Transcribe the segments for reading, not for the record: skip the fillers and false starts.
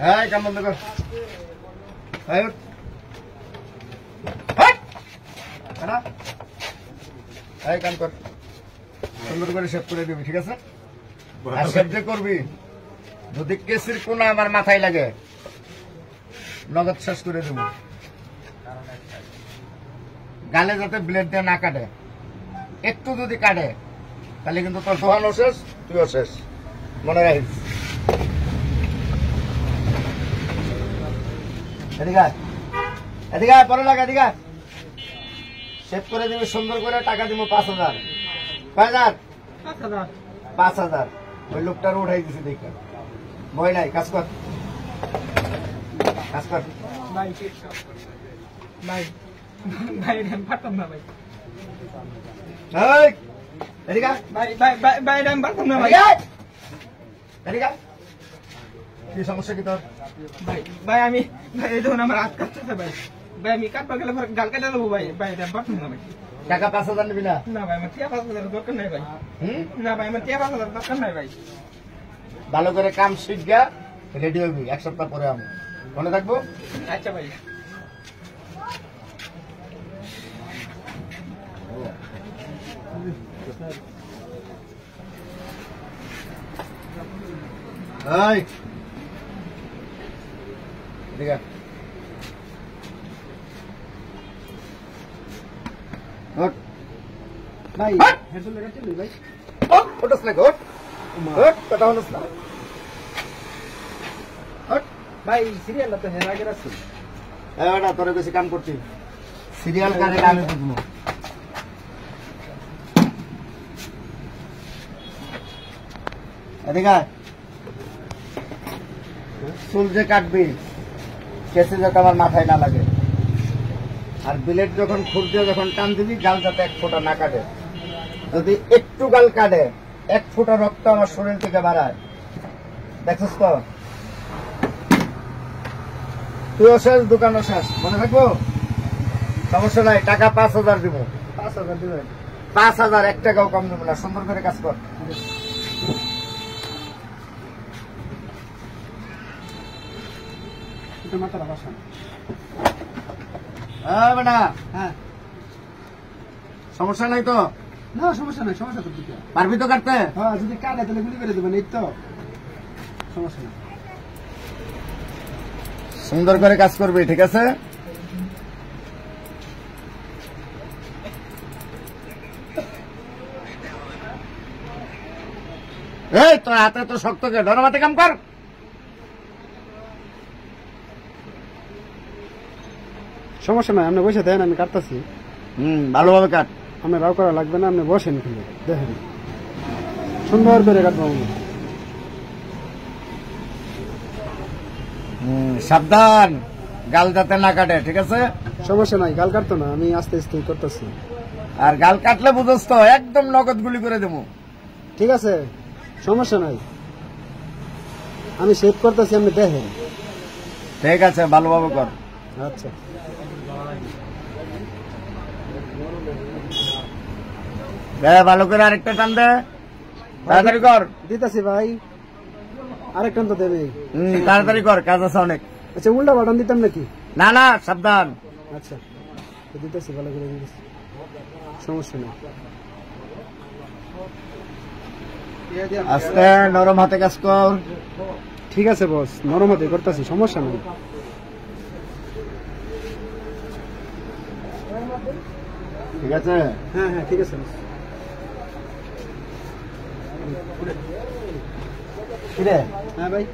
এই কাম বন্ধ কর। এই উঠ। না এই কাম কর, সুন্দর করে শেভ করে দিবি, ঠিক আছে? আর শেভ যে করবি, যদি কেসির কোনা আমার মাথায় লাগে নগদ শেষ করে দেব। গালে যাতে ব্লেড দিয়ে না কাটে, একটু যদি কাটে তাহলে কিন্তু তোর দোকানও শেষ, তুইও শেষ, মনে রাখিস। এদিকে এদিকে পরে লাগ, এদিকে সেভ করে দিবি সুন্দর করে, টাকা দিব 5,000। 5,000 ওই লোকটার উঠাই দিছি দেখে, ভয় নাই, কাজ কর কাজ কর। ভাই ভাই ভাই পারতাম না ভাই। এই এদিকে ভাই ভাই ভাই ভাই আমি পারতাম না ভাই। এদিকে কি সমস্যা কি তোর? ভাই ভাই আমি ভাই এই দেখুন আমার হাত কাটতেছে ভাই। ভাই আমি কাটবা গেলে গাল কেটে দেবো ভাই। ভাই এটা পারতাম না ভাই। টাকা 5,000 নিবি না? না ভাই আমার 5,000 দরকার নাই ভাই। না ভাই আমার 5,000 দরকার নাই ভাই। ভালো করে কাম শিখগা, রেডি হবি, 1 সপ্তাহ পরে আমি মনে থাকবো। আচ্ছা ভাই। এই এদিকে ওঠ ভাই হেডফোন লাগাতে লই ভাই। ওঠ, ওঠস না, ওঠ ওঠ, কথা হলস না, ওঠ। ভাই সিরিয়াল তো হেরা আগে রাখছি। এই বেটা তোরে বেশি কাম করছি, সিরিয়াল কারে আমি বুঝবো। এদিকে চুল যে কাটবি, কেসে যাতে আমার মাথায় না লাগে, আর বিলেট যখন খুর দিয়ে যখন টান দিবি, গাল যাতে 1 ফোঁটা না কাটে। যদি একটু গাল কাটে, 1 ফোঁটা রক্ত আমার শরীর থেকে বাড়ায়, দেখছিস তো? তুইও শেষ, দোকানও শেষ, মনে থাকবো। সমস্যা নাই, টাকা 5,000 দিব। 5,000 দিবেন? 5,000, 1 টাকাও কম দেবো না, সুন্দর করে কাজ কর। এটা মাথাটা বসান। বেটা হ্যাঁ সমস্যা নাই তো? না সমস্যা নাই, সমস্যা তো দিকে। পারবি তো কাটতে? হ্যাঁ যদি কাটে তাহলে গুলি করে দেবেন, এই তো সমস্যা নাই। সুন্দর করে কাজ করবি, ঠিক আছে? এই তোর হাতে তো শক্ত, কে ধরো, হাতে কাম কর। সমস্যা নাই, আপনি বসে দেন, আমি কাটতেছি। ভালোভাবে কাট। আপনি রাও করা লাগবে না, আপনি বসেন কিন্তু দেখেন সুন্দর করে কাটবো। সাবধান, গাল যাতে না কাটে, ঠিক আছে? সমস্যা নাই, গাল কাটতো না, আমি আস্তে আস্তে করতেছি। আর গাল কাটলে বুঝস তো, একদম নগদ গুলি করে দেবো। ঠিক আছে সমস্যা নাই, আমি সেভ করতেছি, আপনি দেখেন। ঠিক আছে, ভালোভাবে কর। আচ্ছা ভালো করে আরেকটা টান দে, তাড়াতাড়ি কর। দিতেছি ভাই, আরেকটা তো দেবে। তাড়াতাড়ি কর, কাজ আছে অনেক। আচ্ছা উল্টা বাটন দিতাম নাকি? না না, সাবধান। আচ্ছা দিতেছি, ভালো করে দিতেছি, সমস্যা নেই। আস্তে নরম হাতে কাজ কর। ঠিক আছে বস, নরম হাতে করতেছি, সমস্যা নেই। ঠিক আছে? হ্যাঁ হ্যাঁ ঠিক আছে। কিরে, হ্যাঁ ভাই,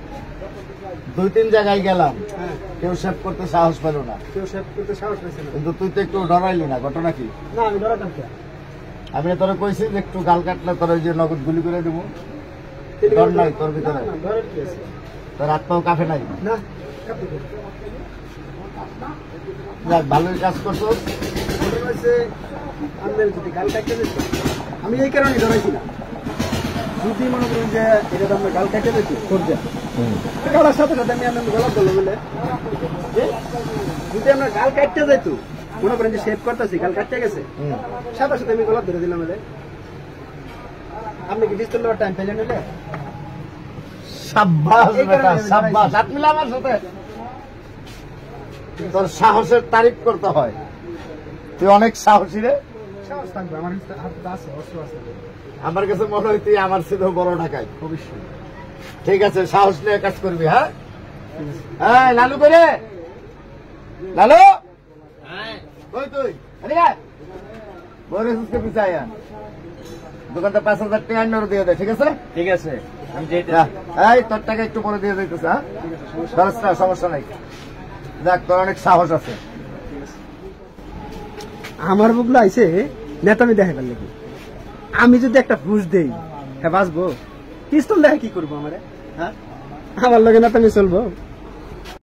2-3 জায়গায় গেলাম, হ্যাঁ কেউ সেভ করতে সাহস পেল না, কেউ সেভ করতে সাহস পেয়েছে না। কিন্তু তুই তো একটু ডরাইলি না, ঘটনা কি? না আমি ডরাতাম কে? আমি তোরা কইছি যে একটু গাল কাটলে তোর যে নগদ গুলি করে দেবো, ডর নাই তোর ভিতরে? ডরের কি আছে? তোর হাত পাও কাঁপে নাই? না যাক, ভালোই কাজ করছো। আপনার যদি গাল কাটতে দিত, আমি এই কারণে ডরাইছি না। যদি মনে করুন যে এটা তো আমরা গাল কাটতে দিত করতে, কাটার সাথে সাথে আমি আপনার গলা বললো বলে, যদি আমরা গাল কাটতে যাইত, মনে করেন যে সেভ করতেছি, গাল কাটতে গেছে, সাথে সাথে আমি গলা ধরে দিলাম বলে, আপনি কি পিস্তল টাইম পেলেন? সাব্বাস এই কারণে বেটা, আমি সাব্বাস। হাত মিলা আমার সাথে। তোর সাহসের তারিফ করতে হয়, তুই অনেক সাহসী রে। সাহস থাকবে, আমার হাতে আছে, অস্ত্র আছে। আমার কাছে মনে হয় তুই আমার ছিল বড় ঢাকায়। অবশ্যই। ঠিক আছে, সাহস নিয়ে কাজ করবি। হ্যাঁ, এই লালু করে, লালু কই তুই? এদিকে আয়। বরিসকে পিছায় আন। দোকানটা 5,000 টাকা আইনার দিয়ে দে, ঠিক আছে? ঠিক আছে, আমি যেতে যা, এই তোর টাকা একটু পরে দিয়ে দিতেছে। হ্যাঁ, খরচ না, সমস্যা নাই। দেখ, তোর অনেক সাহস আছে। আমার বুকলো আইছে নেতামি দেখে ফেললে কি, আমি যদি একটা ঘুষ দেই হ্যাঁ বাঁচবো? পিস্তল দেখে কি করবো আমারে? হ্যাঁ, আমার লগে নেতামি চলবো?